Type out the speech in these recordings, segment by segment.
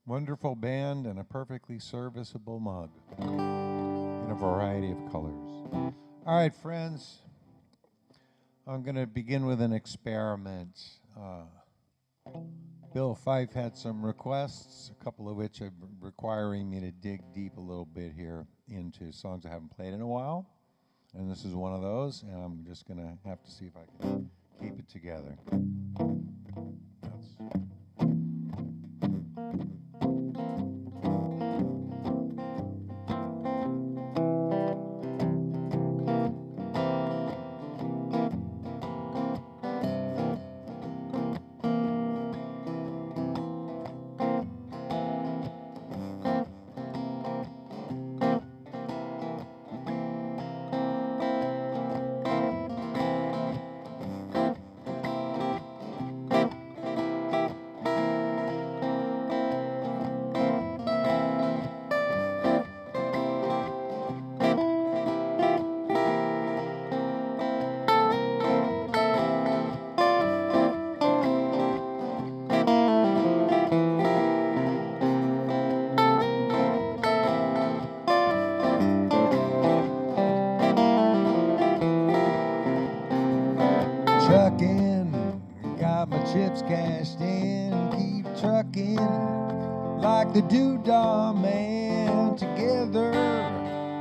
Wonderful band and a perfectly serviceable mug in a variety of colors. All right, friends, I'm going to begin with an experiment. Bill Fife had some requests, a couple of which are requiring me to dig deep a little bit here into songs I haven't played in a while. And this is one of those, and I'm just going to have to see if I can keep it together. Truckin', got my chips cashed in, keep truckin' like the doodah man. Together,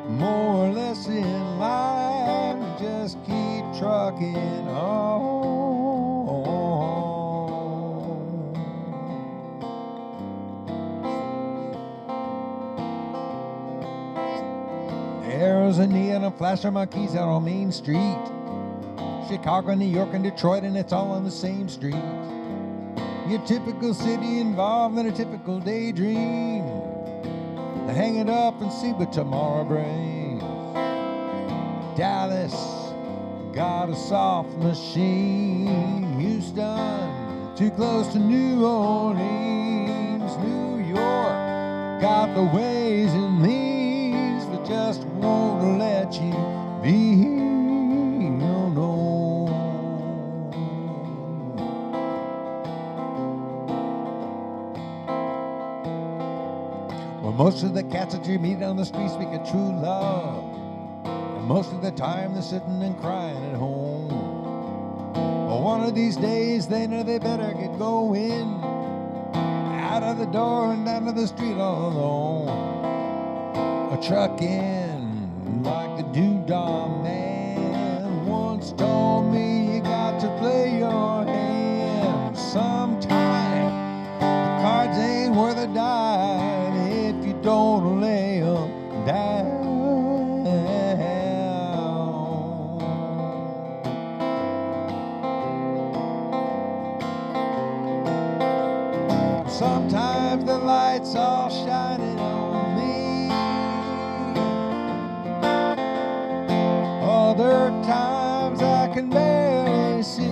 more or less in line, just keep truckin' on. There's a neon and flash of my keys out on Main Street. Chicago, New York, and Detroit, and it's all on the same street. Your typical city involved in a typical daydream. Hang it up and see what tomorrow brings. Dallas, got a soft machine. Houston, too close to New Orleans. New York, got the ways and means, but just won't let you be. Most of the cats that you meet on the street speak of true love, and most of the time they're sitting and crying at home. But one of these days they know they better get going, out of the door and down to the street all alone. A truckin' like the doodah man once told me, you got to play your hand. Sometime the cards ain't worth a dime, don't lay 'em down. Sometimes the lights all shining on me, other times I can barely see.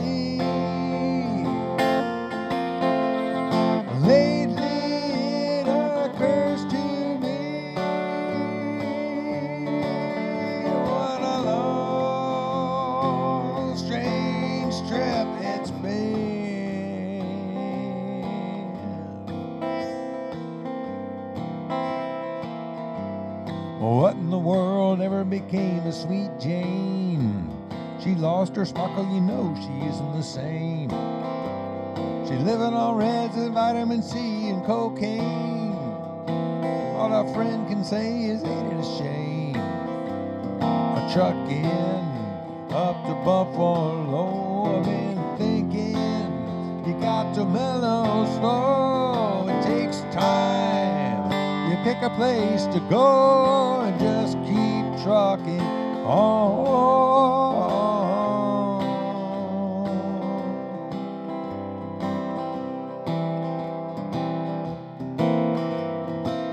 What in the world ever became of Sweet Jane? She lost her sparkle, you know she isn't the same. She living on reds and vitamin C and cocaine. All a friend can say is, ain't it a shame? A truckin' up to Buffalo, I've been thinking you got to mellow slow. It takes time. You pick a place to go and just keep trucking on.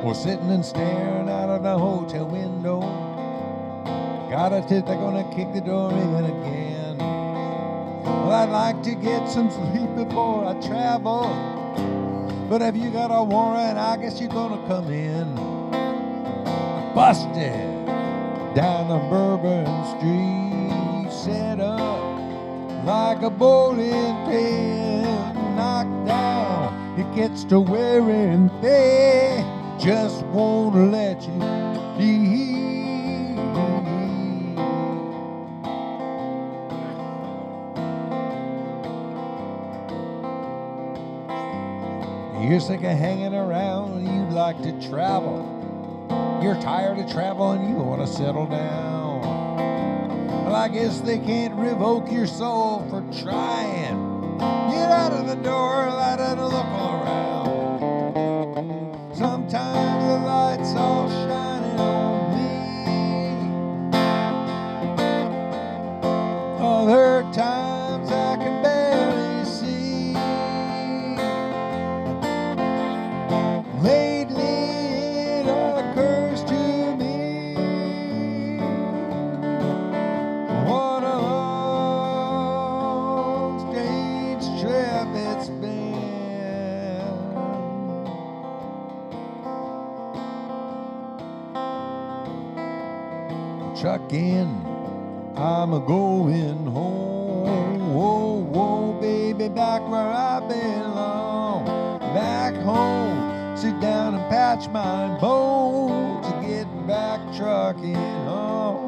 We're sitting and staring out of the hotel window. Got a tip they're gonna kick the door in again. Well, I'd like to get some sleep before I travel, but if you got a warrant, I guess you're gonna come in. Busted down the Bourbon Street, set up like a bowling pin, knocked down. You gets to wearing they just won't let you leave. You're sick of hanging around, you'd like to travel. You're tired of traveling, you want to settle down. Well, I guess they can't revoke your soul for trying. Get out of the door, let it look around. Sometimes the lights all shining on me. Other times I can barely see. Lately it occurs to me, what a long, strange trip it's been. Truckin, I'm a-going home. Whoa, whoa, baby, back where I belong. Back home. Sit down and patch my bones to get back trucking home.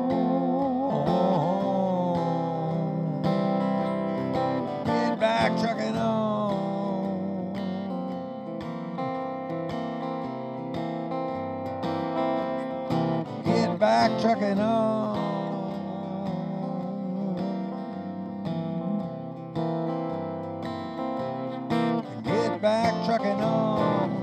Get back trucking home. Get back trucking home. Get back trucking home.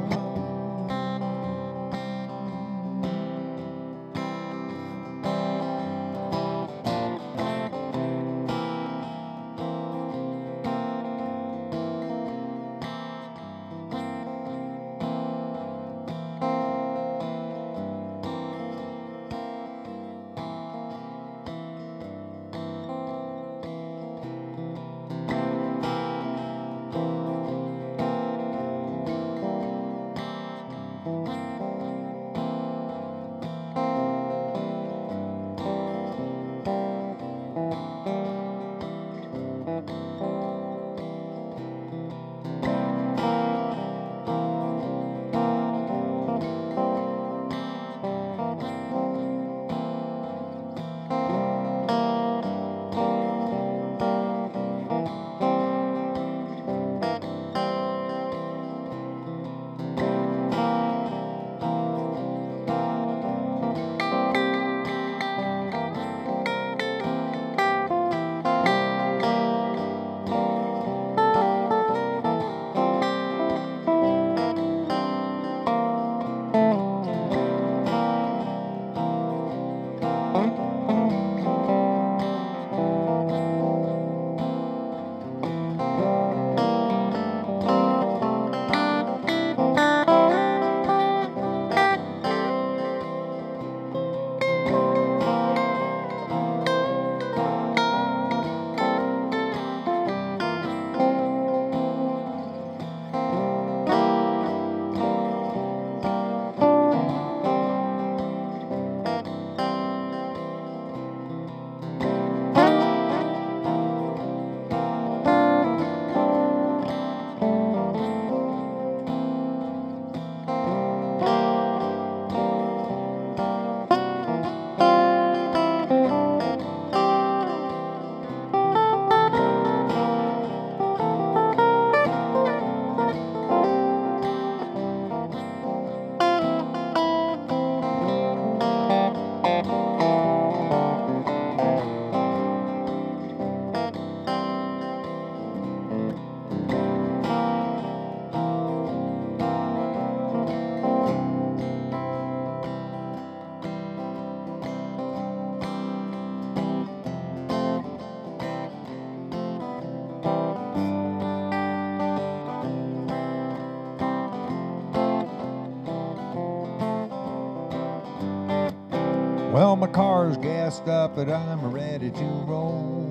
Well, my car's gassed up, but I'm ready to roll.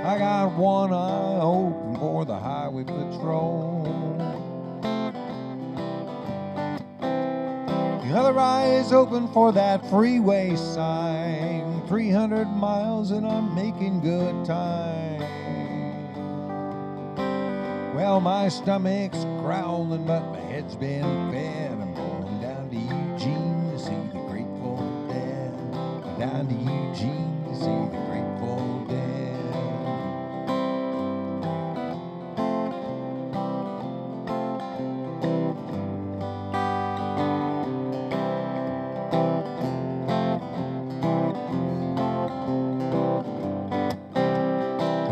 I got one eye open for the highway patrol. The other eye is open for that freeway sign. 300 miles and I'm making good time. Well, my stomach's growling, but my head's been fed. I'm going down to Eugene to see the Grateful Dead. Down to Eugene to see the Grateful Dead.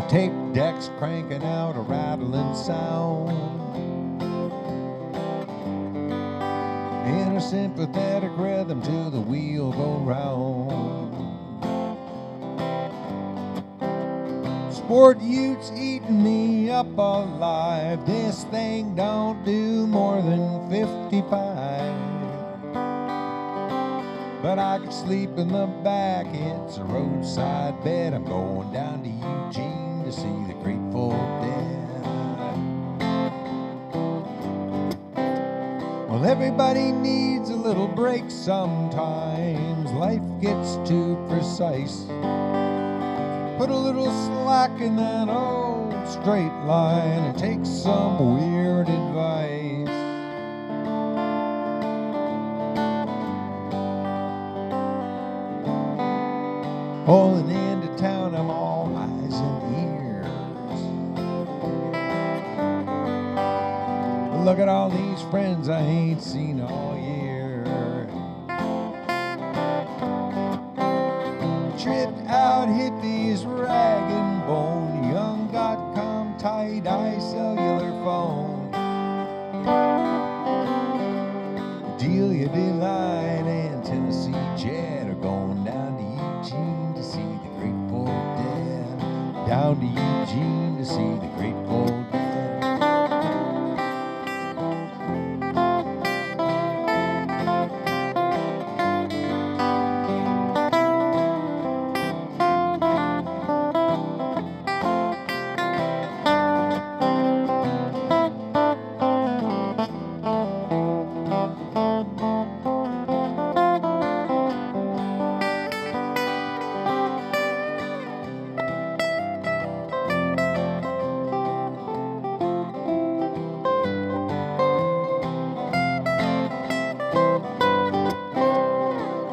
Tape decks cranking out a rattling sound in a sympathetic rhythm till the wheel go round. Sport Utes eating me up alive. This thing don't do more than 55. But I could sleep in the back, it's a roadside bed. I'm going down to Eugene to see the Grateful Dead. Well, everybody needs a little break sometimes. Life gets too precise. Put a little slack in that old straight line and take some weird advice. Pulling into town, I'm all eyes and ears. Look at all these friends I ain't seen all year. Tripped out hippies, rag and bone, young .com tie-dye cellular phone. Delia Delight and Tennessee Jet are going down to Eugene to see the Grateful Dead. Down to Eugene to see the Grateful Dead.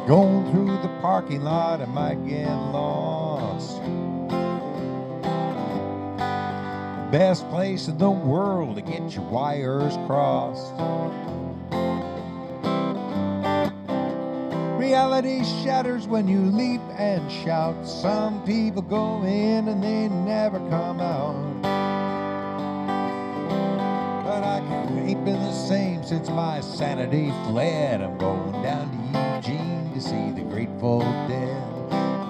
Going through the parking lot, I might get lost. Best place in the world to get your wires crossed. Reality shatters when you leap and shout. Some people go in and they never come out. But I ain't been the same since my sanity fled. I'm going down to Eugene to see the Grateful Dead.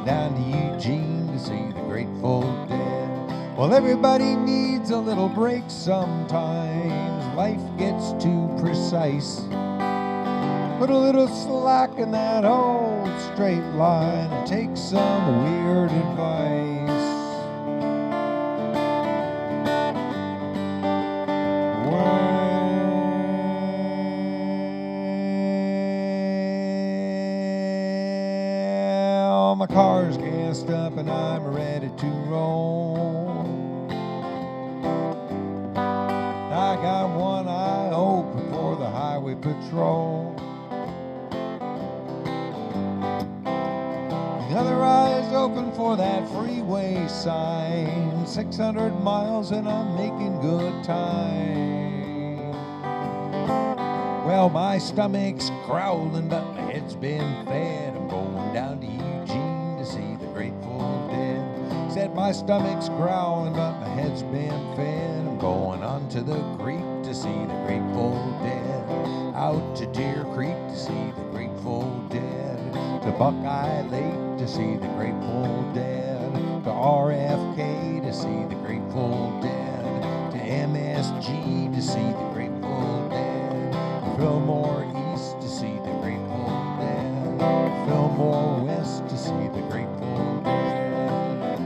Down to Eugene to see the Grateful Dead. Well, everybody needs a little break sometimes. Life gets too precise. Put a little slack in that old straight line and take some weird advice. Well, my car's gassed up and I'm ready to roll. I got one eye open for the highway patrol. The other eye's open for that freeway sign. 600 miles and I'm making good time. Well, my stomach's growling, but my head's been fed. I'm going down to Eugene to see the Grateful Dead. Said my stomach's growling, but my head's been fed. I'm going on to the creek to see the Grateful Dead. Out to Deer Creek to see the Grateful Dead. To Buckeye Lake to see the Grateful Dead. To RFK to see the Grateful Dead. To MSG to see the Grateful Dead. To Fillmore East to see the Grateful Dead. To Fillmore West to see the Grateful Dead.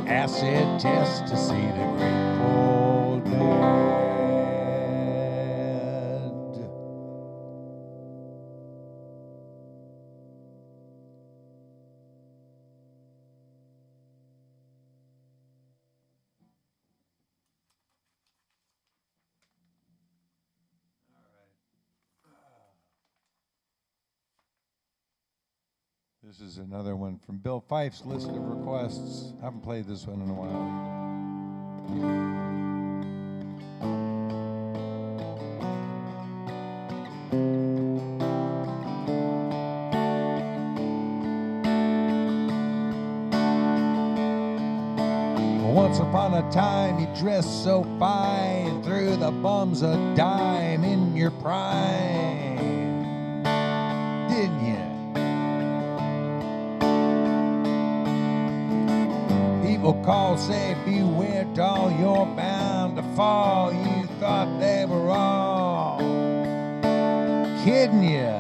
Acid test to see the Grateful Dead. This is another one from Bill Fife's list of requests. Haven't played this one in a while. Once upon a time you dressed so fine, threw the bums a dime in your prime, didn't you? People call, say, beware, doll, you're bound to fall. You thought they were all kidding you.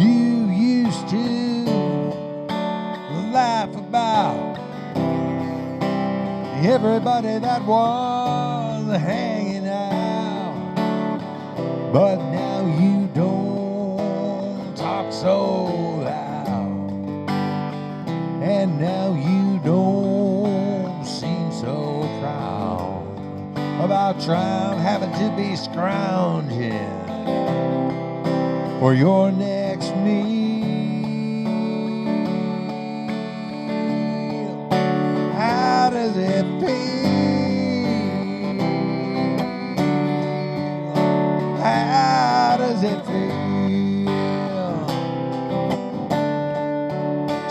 You used to laugh about everybody that was hanging out, but now you don't talk so loud, and now you don't seem so proud about having to be scrounging for your next meal. How does it feel? How does it feel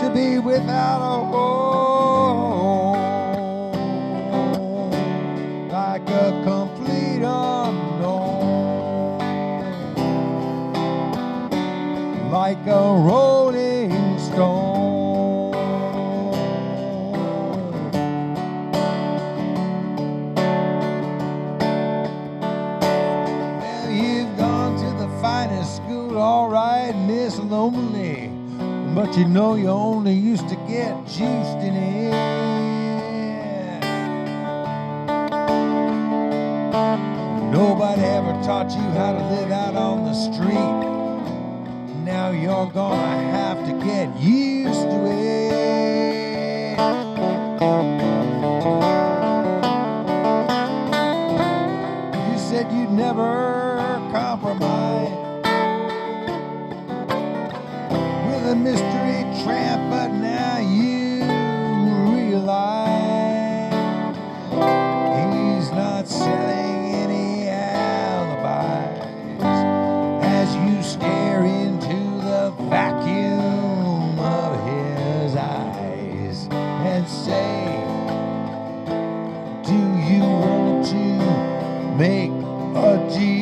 to be without a home, like a complete unknown, like a rolling stone? Well, you've gone to the finest school, all right, Miss Lonely, but you know you only used to get juiced in it. Nobody ever taught you how to live out on the street. Now you're gonna have to get used to it. You said you'd never compromise with a mystery tramp, but now you realize he's not selling any alibis as you stare into the vacuum of his eyes and say, do you want to make a deal?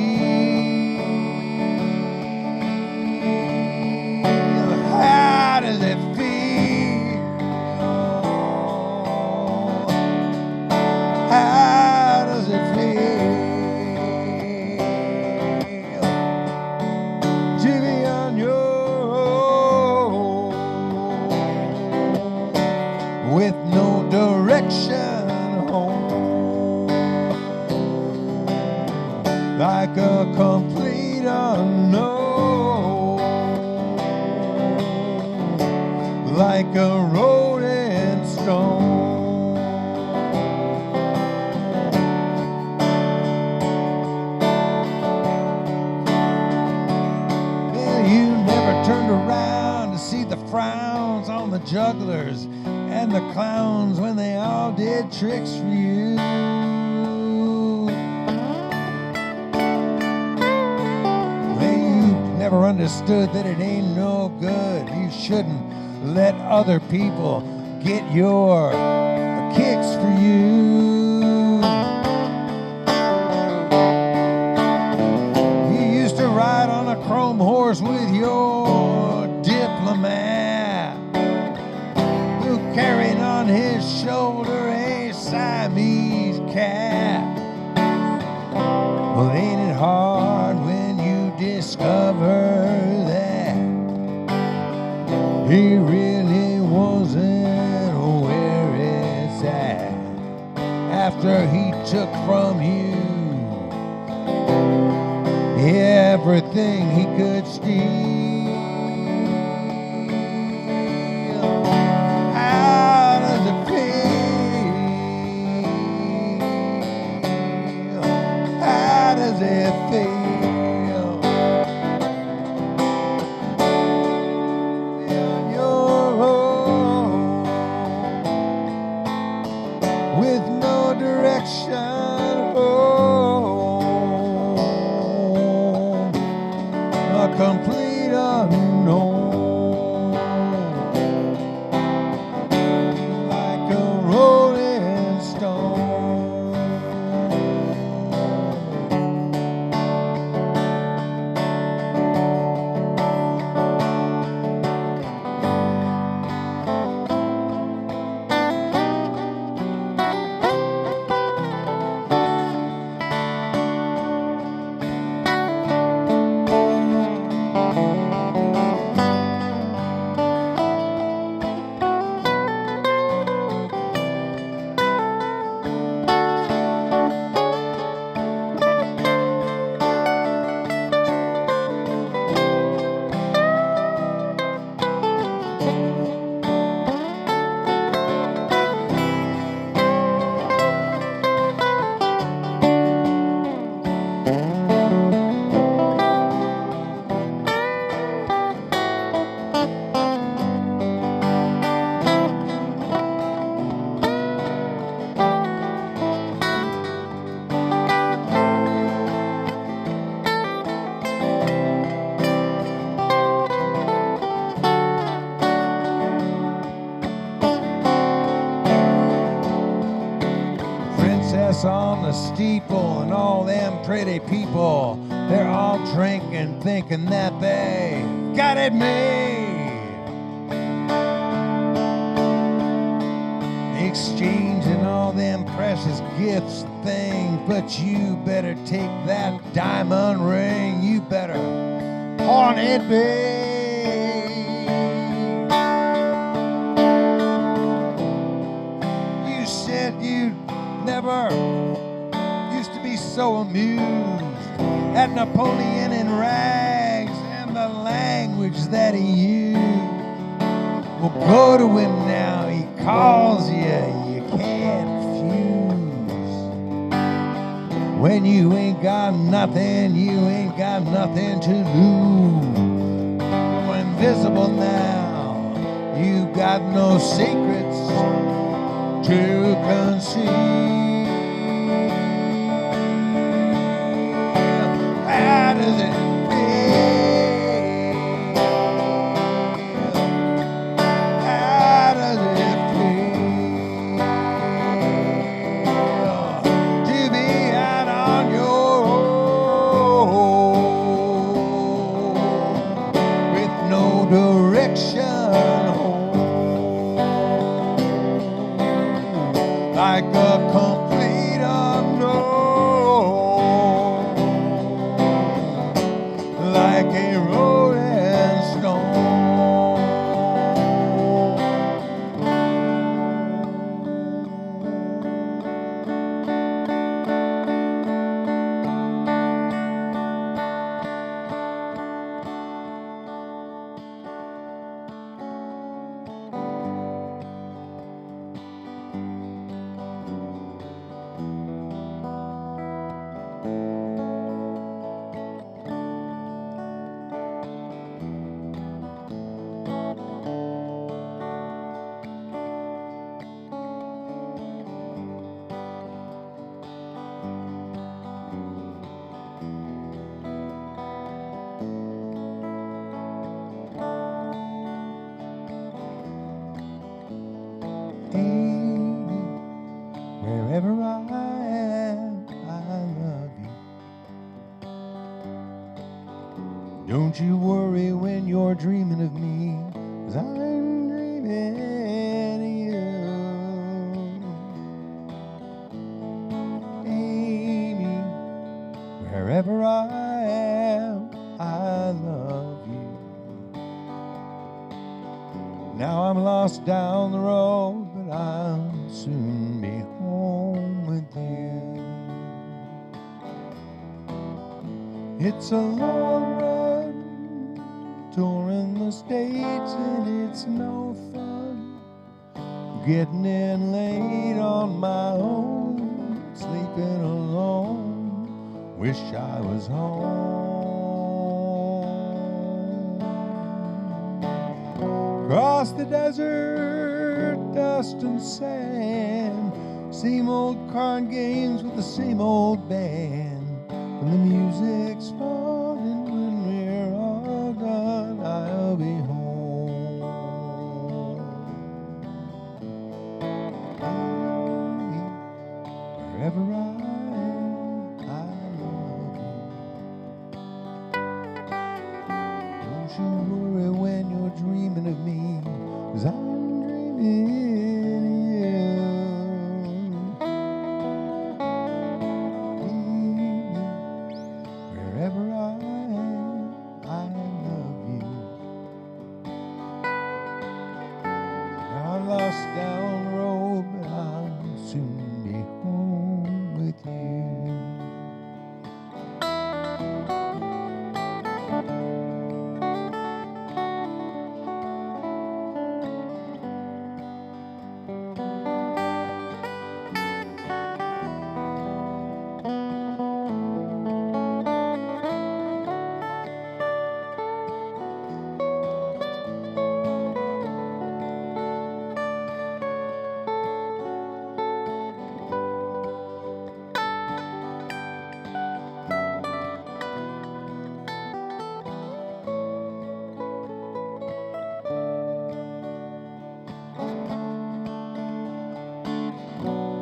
How does it feel? How does it feel to be on your own with no direction home, like a complete unknown, like a rolling stone? Well, you never turned around to see the frowns on the jugglers and the clowns when they all did tricks for you. Well, you never understood that it ain't no good. You shouldn't let other people get your kicks for you. You used to ride on a chrome horse with your diplomat, who carried on his shoulder a Siamese cat. Well, ain't it hard when you discover that he really wasn't where it's at after he took from you everything he could steal? How does it feel? How does it feel them pretty people, they're all drinking, thinking that they got it made. Exchanging all them precious gifts and things, but you better take that diamond ring, you better pawn it big. You said you'd never used to be so amused at Napoleon in rags and the language that he used. Well, go to him now, he calls you, you can't refuse. When you ain't got nothing, you ain't got nothing to lose. You're invisible now, you got no secrets to conceal. How does it like a complete unknown, like a rolling stone. Wherever I am, I love you. Don't you worry when you're dreaming of me, 'cause I'm dreaming of you. Amy, wherever I am, I love you. Now I'm lost down the road, but I'll soon be home with you. It's a long run, touring the States, and it's no fun getting in late on my own, sleeping alone, wish I was home. Across the desert, dust and sand, same old card games with the same old band. When the music's fun and when we're all done, I'll be home. Wherever I love you. Don't you worry when you're dreaming of me, 'cause I'm dreaming. Down the road, but I'll soon be home with you.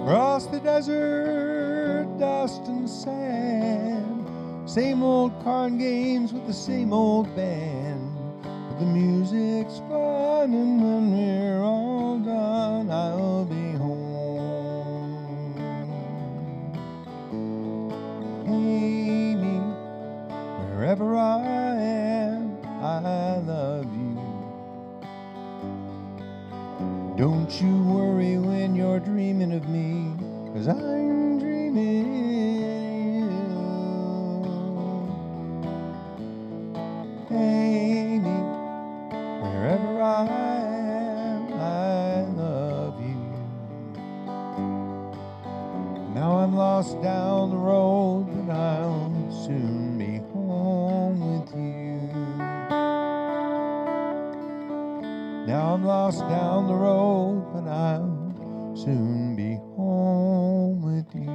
Across the desert, dust and sand, Same old card games with the same old band. But the music's fun, and when we're all done, I'll be home. Hey, me, wherever I am, I love you. Don't you worry when you're dreaming of me, 'cause I'm dreaming. Hey, me, wherever I am, I love you. Now I'm lost down the road, but I'll soon be home with you. Now I'm lost down the road, but I'll soon be home with you.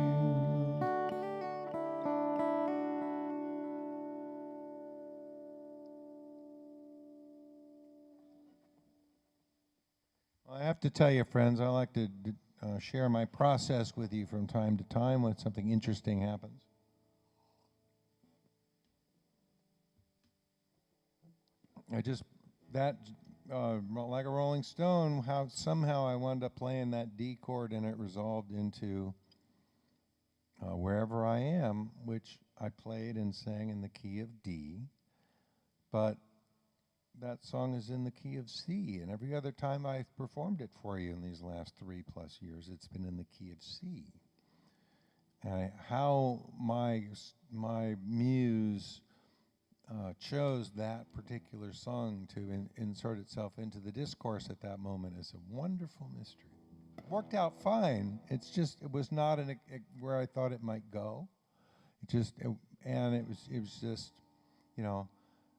I have to tell you, friends, I like to share my process with you from time to time when something interesting happens. Like a Rolling Stone, how somehow I wound up playing that D chord and it resolved into Wherever I Am, which I played and sang in the key of D, but that song is in the key of C, and every other time I've performed it for you in these last 3+ years, it's been in the key of C. And how my muse chose that particular song to insert itself into the discourse at that moment is a wonderful mystery. It worked out fine. It's just it was not where I thought it might go. It was just, you know,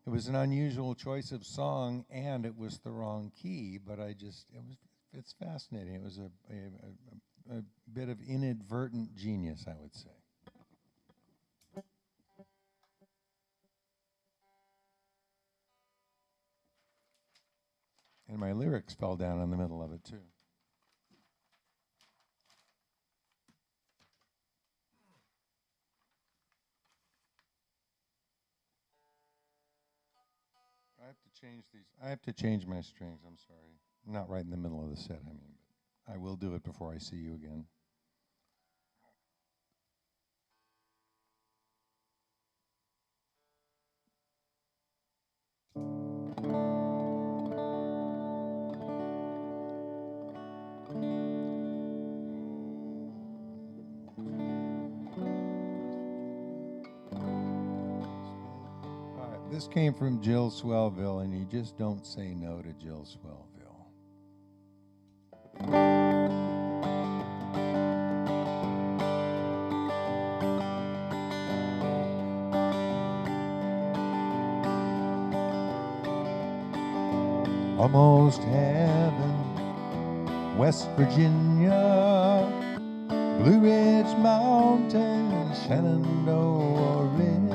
it was an unusual choice of song, and it was the wrong key. But it's fascinating. It was a bit of inadvertent genius, I would say. And my lyrics fell down in the middle of it, too. I have to change my strings, I'm sorry. Not right in the middle of the set, I mean. But I will do it before I see you again. This came from Jill Swellville, and you just don't say no to Jill Swellville. Almost heaven, West Virginia, Blue Ridge Mountain, Shenandoah River.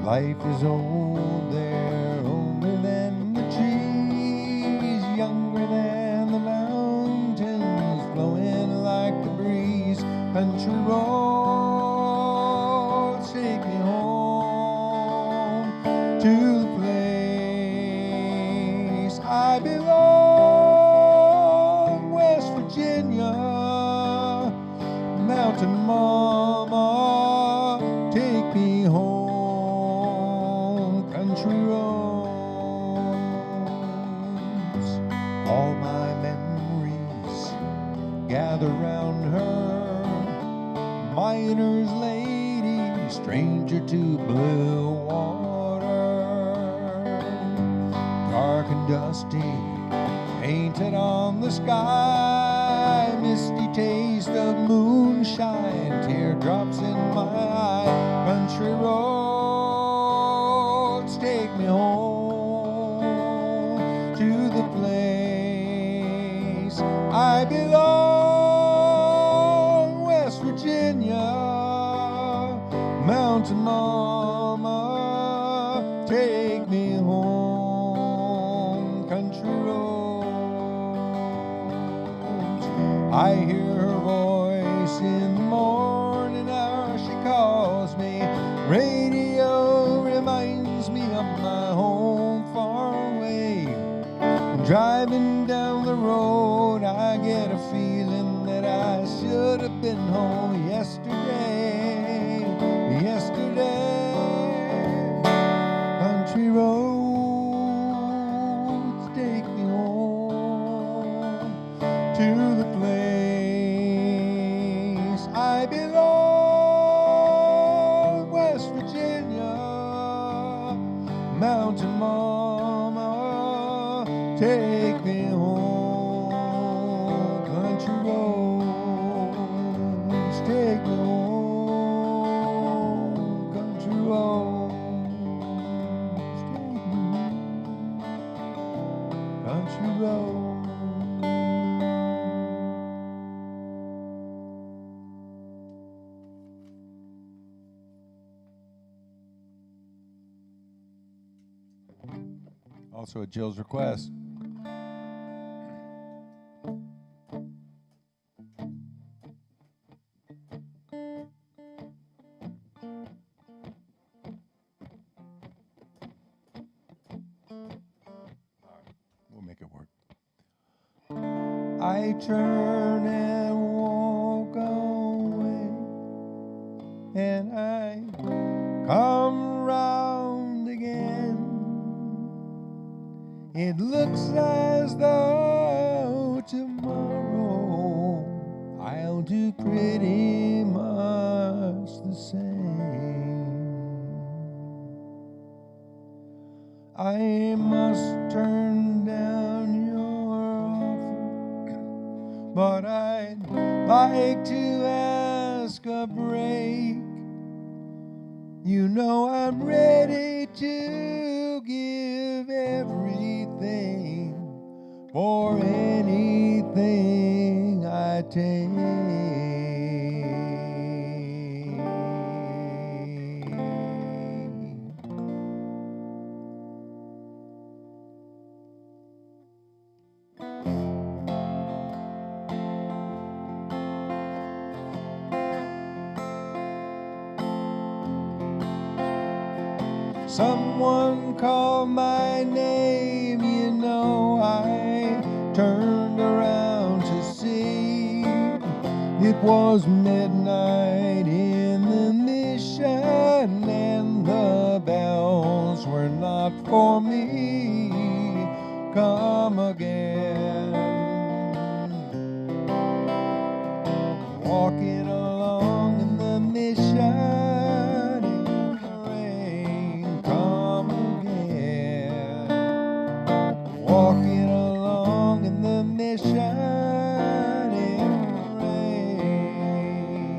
Life is old there, older than the trees, younger than the mountains, flowing like the breeze. Country roads take me home to the place I belong. West Virginia, mountain mama, take me home. Country roads, all my memories gather round her. Miner's lady, stranger to blue water, dark and dusty, painted on the sky, misty taste of moonshine, teardrops in my eye. Country roads take me home to the place I belong. West Virginia, mountain mama, take me home. Country roads, I hear her voice in the morning hour, Radio reminds me of my home far away. Driving down the road, I get a feeling that I should have been home yesterday. Country roads take me home to the place I belong, West Virginia, Mountain Mama, take me home. Country roads take me home. Country roads take me home. Country roads. Also at Jill's request. We'll make it work. I turn and walk away, and I come round again. It looks as though tomorrow I'll do pretty much the same. I must turn down your offer, but I'd like to ask a break. You know I'm ready to give everything for anything I take. Someone called my name, you know, I turned around to see. It was midnight in the mission, and the bells were not for me. Come again. Walking along in the mission, walking along in the mission in rain.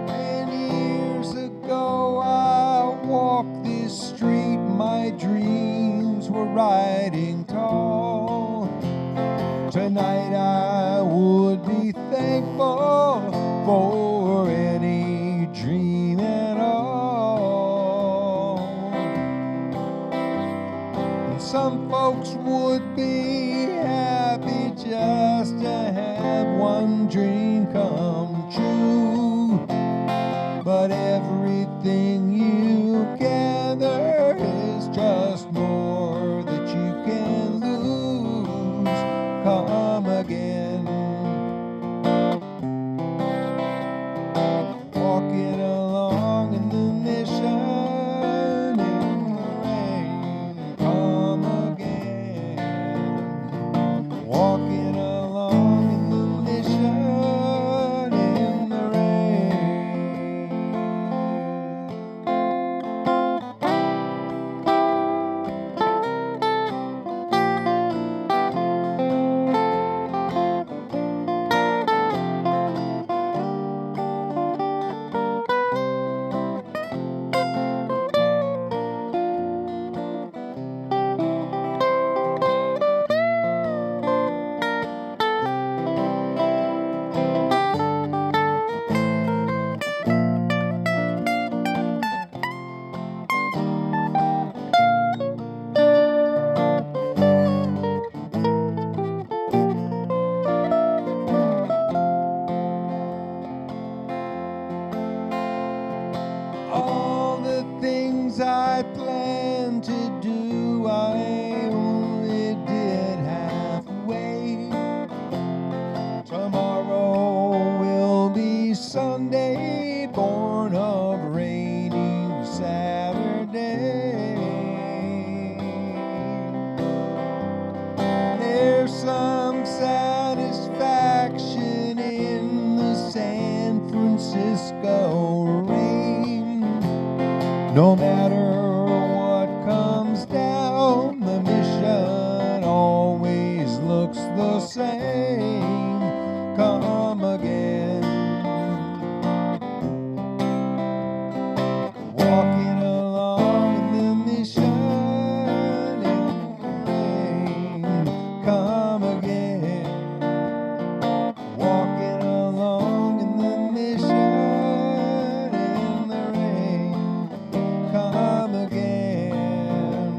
10 years ago I walked this street, my dreams were riding tall. Tonight I would be thankful for any dream at all. Some folks would be happy just to have one dream come true, but everything you gather is just more that you can lose. Come again. Sunday, born of a rainy Saturday. There's some satisfaction in the San Francisco rain. No matter what comes down, the mission always looks the same. Come again. Walking along in the mission rain. Come again. Walking along in the mission in the rain. Come again.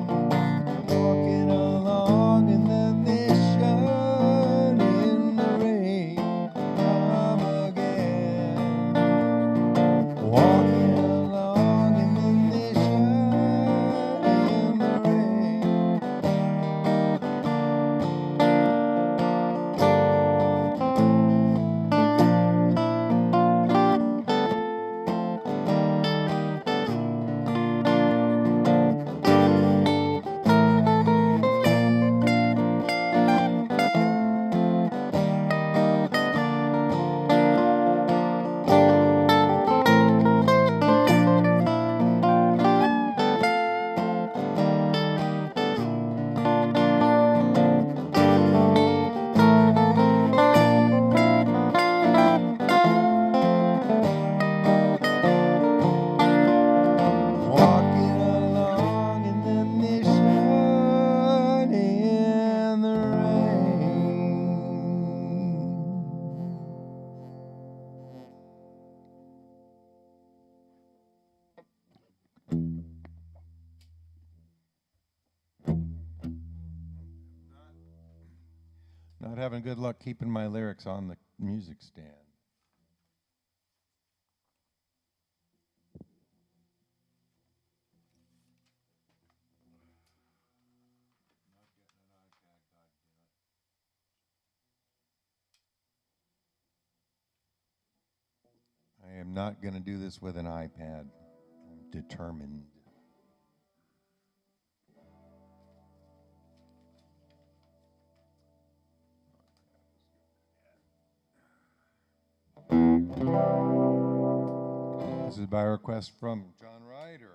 Walking along in the mission in the rain. Come again. Walking along in the mission in the rain. Walking along in the mission in the rain. Not having good luck keeping my lyrics on the music stand. I am not going to do this with an iPad. I'm determined. This is by request from John Ryder.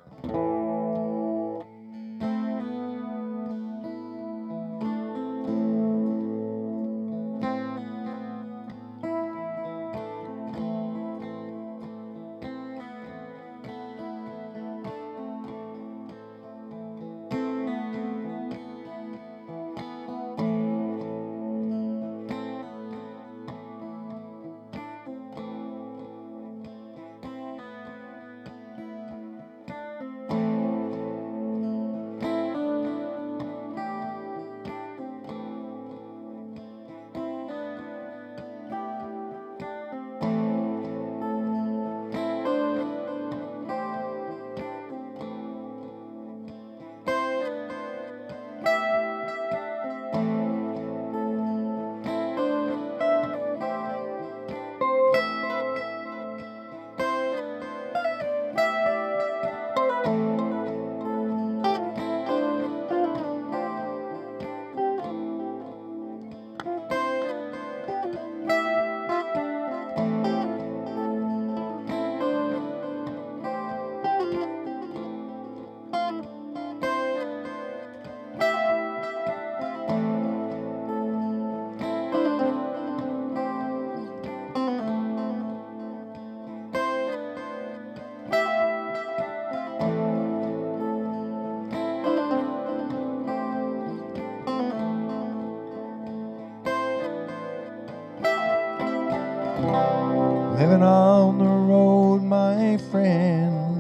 Living on the road, my friend,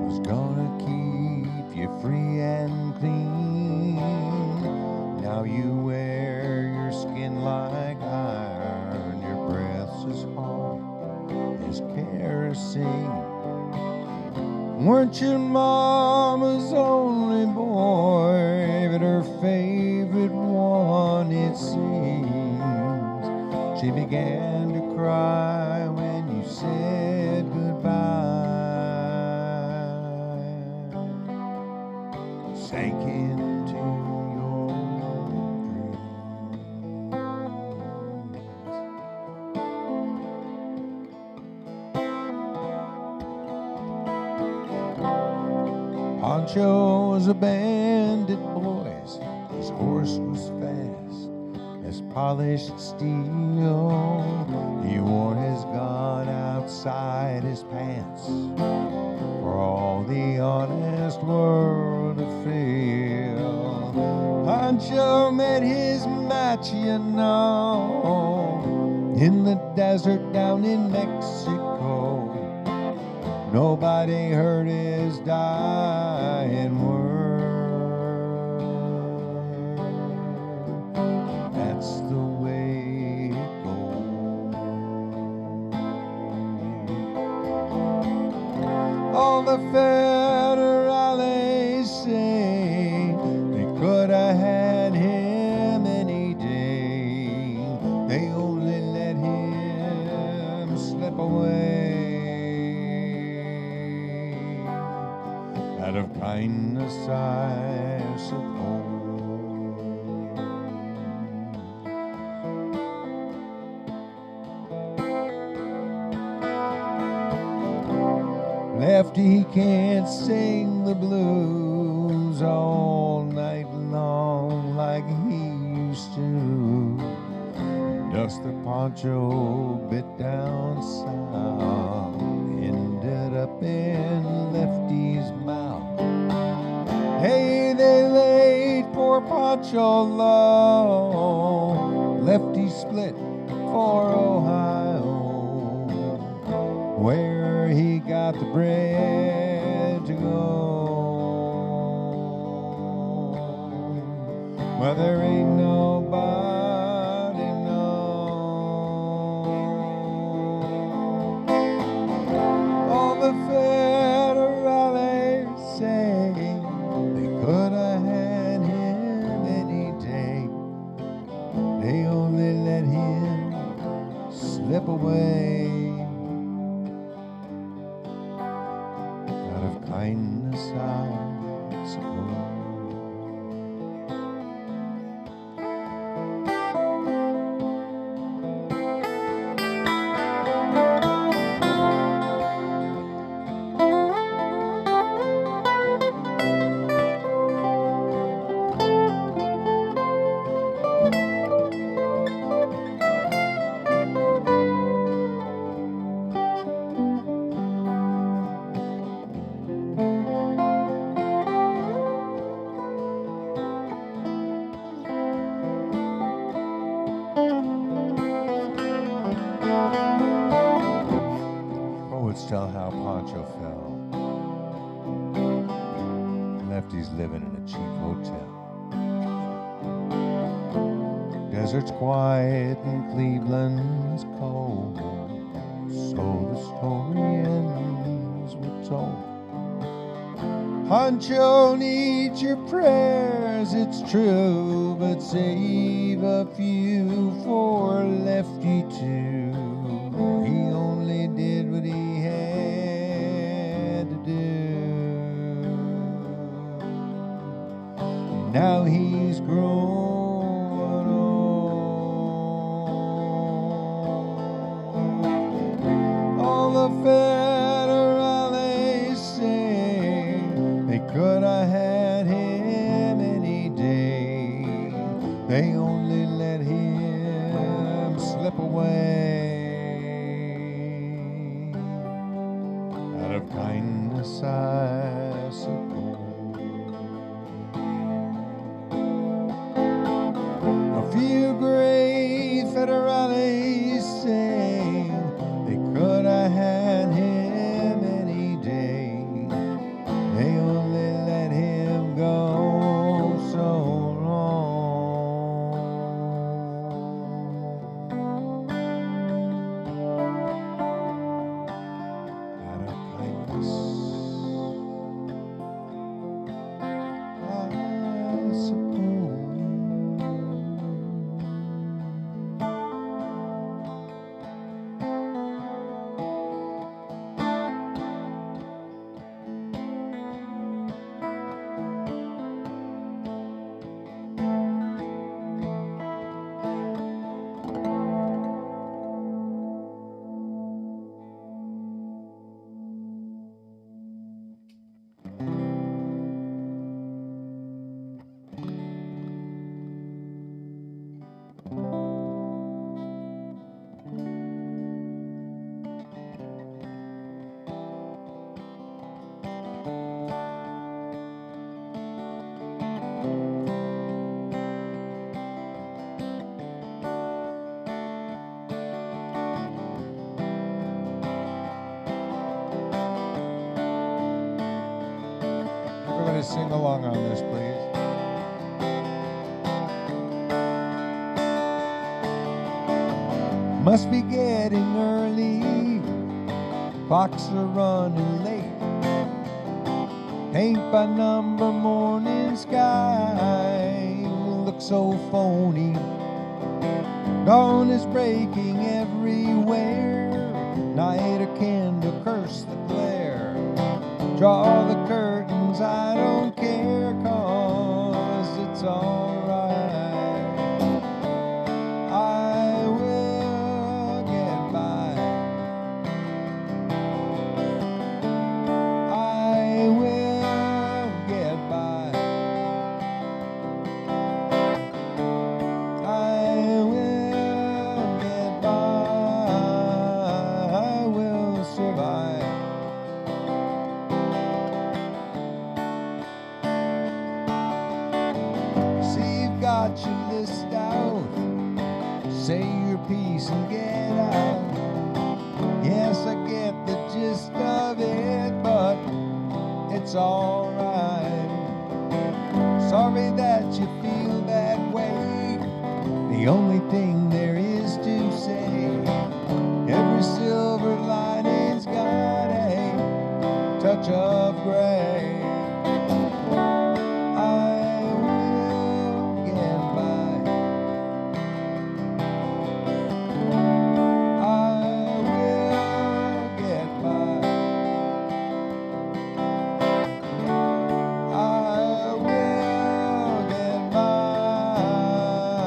was gonna keep you free and clean. Now you wear your skin like iron, your breath's as hot as kerosene. Weren't your mama's only boy, but her favorite one, it seems. She began to cry when you said Pancho was a bandit, boys. His horse was fast as polished steel. He wore his gun outside his pants for all the honest world to feel. Pancho met his match, you know, in the desert down in Mexico. Nobody heard his dying word. That's the way it goes. All the federales say they could have had him any day. They only let him slip away. Out of kindness, I suppose. Lefty, he can't sing the blues all night long like he used to. Just the Pancho bit down south ended up in Lefty's mouth. Hey, they laid poor Pancho low. Lefty split for Ohio, where he got the bread to go. Well, there ain't nobody knows. All the federales say they could have had him any day. They only let him slip away. Out of kindness, I suppose. Poets tell how Pancho fell. Lefty's living in a cheap hotel. Desert's quiet and Cleveland's cold. So the story ends, we're told. Pancho needs your prayers, it's true, but save a few for Lefty too. He only did what he had to do. Now he's growing old. All the federales say they could have had him any day. They only let him slip away. Out of kindness, I suppose. A few great federales say they could have had him any day. They only let him go so long. Out of kindness, I suppose. guys sing along on this, please. Must be getting early, clocks are running late. Paint by number, morning sky looks so phony. Dawn is breaking everywhere. Night a candle, curse the glare. Draw the curtains, I don't care, 'cause it's alright. I will get by. I will get by. I will get by. I will survive. See, you've got your list out. Say your piece and get out. Yes, I get the gist of it, but it's alright. Sorry that you feel that way. The only thing there is to say, every silver lining's got a touch of gray. I will get by. I will get by. I will get by.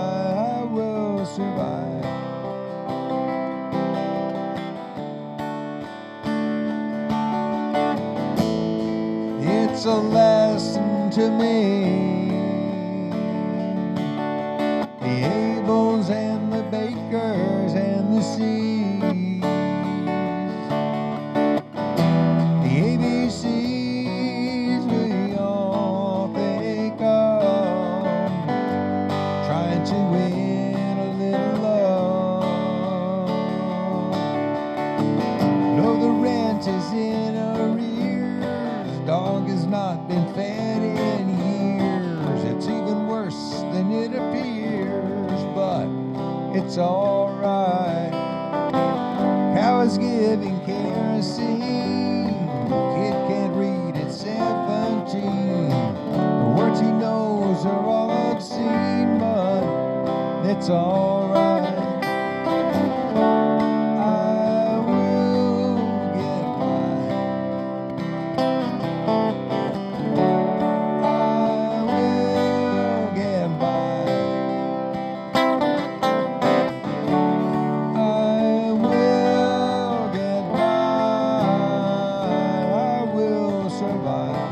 I will survive. It's a lesson to me. The Abels and the Bakers and the C's. The ABCs we all think of, trying to win a little love. No, the rent is in arrears. Dog has not been fed in years. It's even worse than it appears, but it's alright. Cow is giving kerosene. Kid can't read at 17. The words he knows are all obscene, but it's alright. I will get by. I will get by. I will get by. I will survive.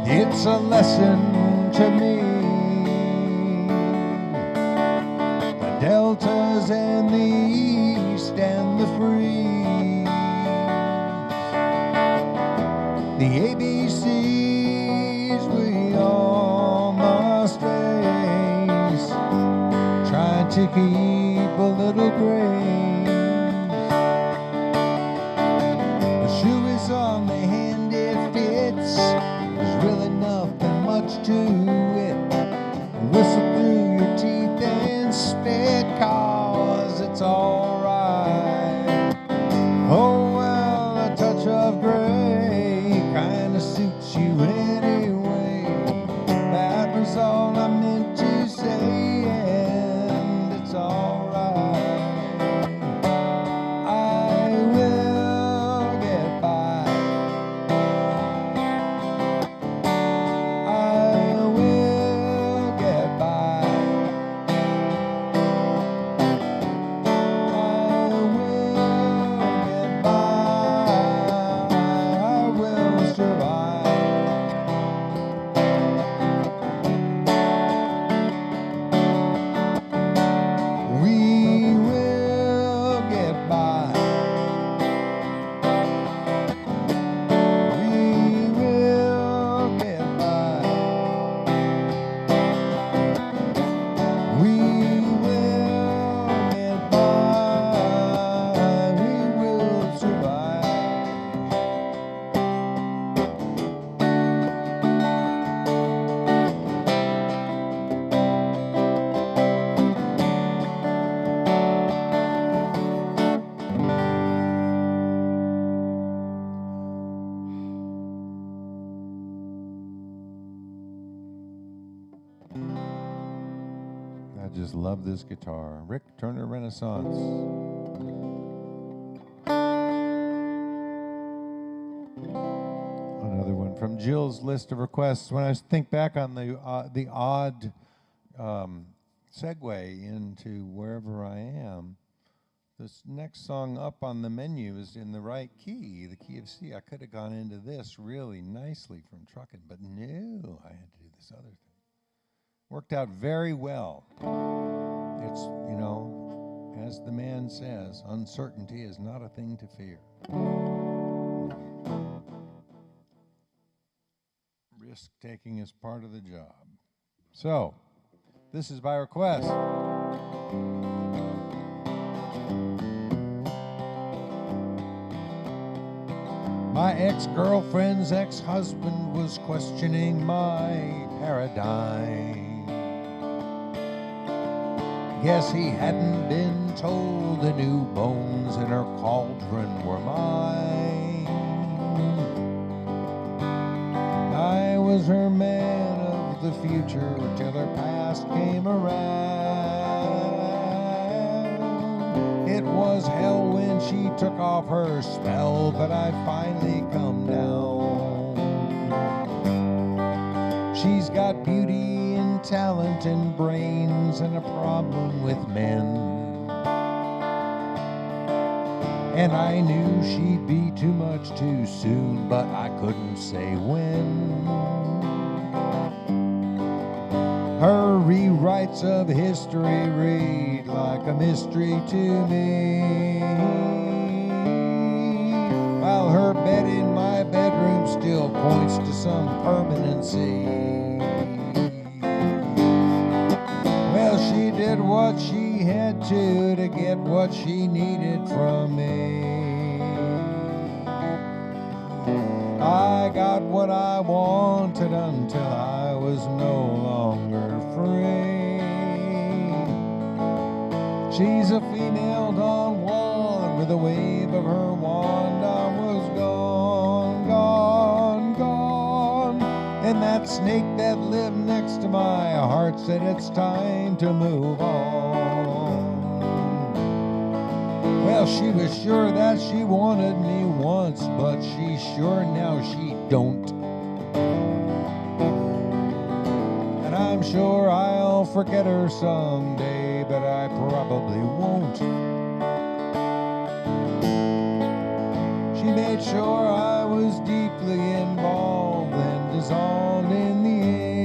It's a lesson to me. The deltas and the east and the freeze. The ABCs we all must face, trying to keep a little grace. The shoe is on the hand, it fits. There's really nothing much to it. Whistle through your teeth and spit, 'cause it's alright. Oh well, a touch of gray kinda suits love this guitar. Rick Turner Renaissance. Another one from Jill's list of requests. When I think back on the odd segue into wherever I am, this next song up on the menu is in the right key, the key of C. I could have gone into this really nicely from Truckin, but no, I had to do this other thing. Worked out very well. It's, you know, as the man says, uncertainty is not a thing to fear. Risk taking is part of the job. So, this is by request. My ex-girlfriend's ex-husband was questioning my paradigm. Guess he hadn't been told the new bones in her cauldron were mine. I was her man of the future till her past came around. It was hell when she took off her spell, but I finally come down. She's got beauty and talent and brains and a problem with men. And I knew she'd be too much too soon, but I couldn't say when. Her rewrites of history read like a mystery to me, while her bed in my bedroom still points to some permanency. Well, she did what she had to get what she needed from me. I got what I wanted until I was no longer free. She's a female Don Juan, and with a wave of her wand I was gone, gone, gone. And that snake that lived next to my heart said it's time to move on. Well, she was sure that she wanted me once, but she's sure now she don't. And I'm sure I'll forget her someday, but I probably won't. She made sure I was deeply involved and dissolved in the air.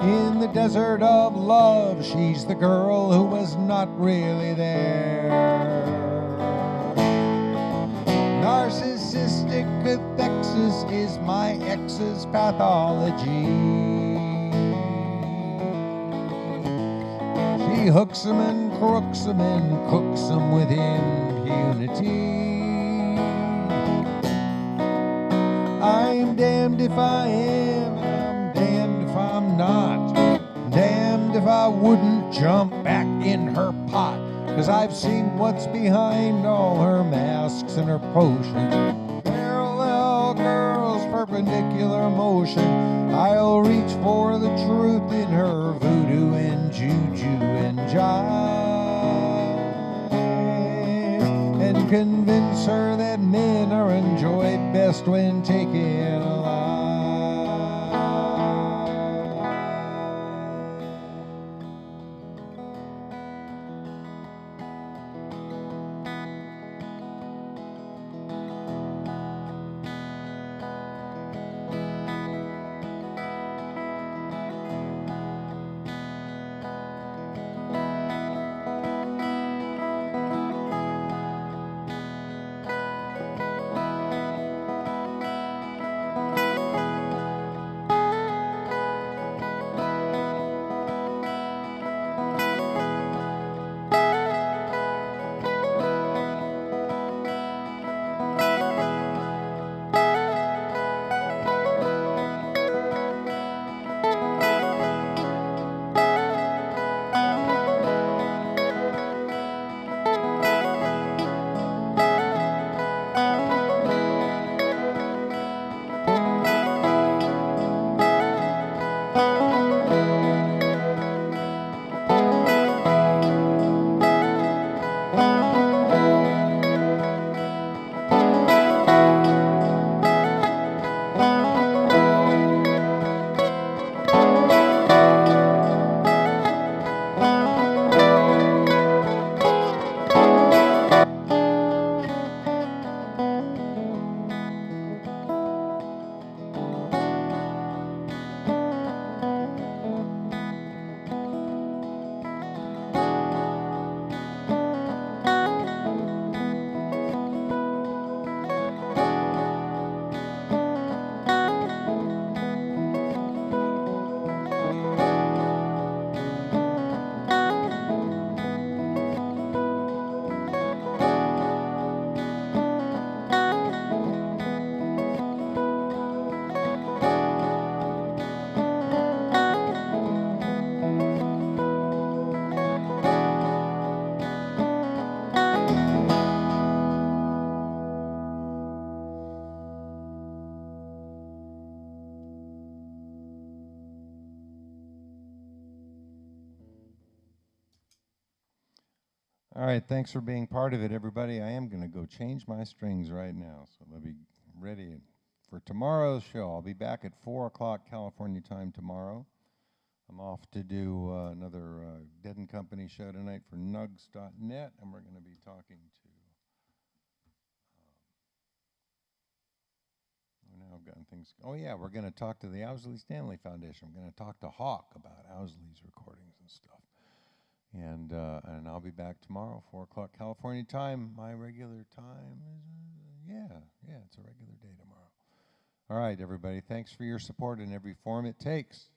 In the desert of love, she's the girl who was not really there. Narcissistic cathexis is my ex's pathology. She hooks 'em and crooks 'em and cooks 'em with impunity. I'm damned if I am, and I'm damned if I'm not. Damned if I wouldn't jump back in her pot, 'cause I've seen what's behind all her masks and her potions. Parallel girls, perpendicular motion. I'll reach for the truth in her voodoo and juju and jive, and convince her that men are enjoyed best when taken alive. right, thanks for being part of it, everybody. I am going to go change my strings right now, so let me ready for tomorrow's show. I'll be back at 4 o'clock California time tomorrow. I'm off to do another Dead and Company show tonight for nugs.net, and we're going to be talking to, now I've gotten things, oh yeah, we're going to talk to the Owsley Stanley Foundation. I'm going to talk to Hawk about Owsley's recordings and stuff. And I'll be back tomorrow, 4 o'clock California time. My regular time is, yeah, it's a regular day tomorrow. All right, everybody, thanks for your support in every form it takes.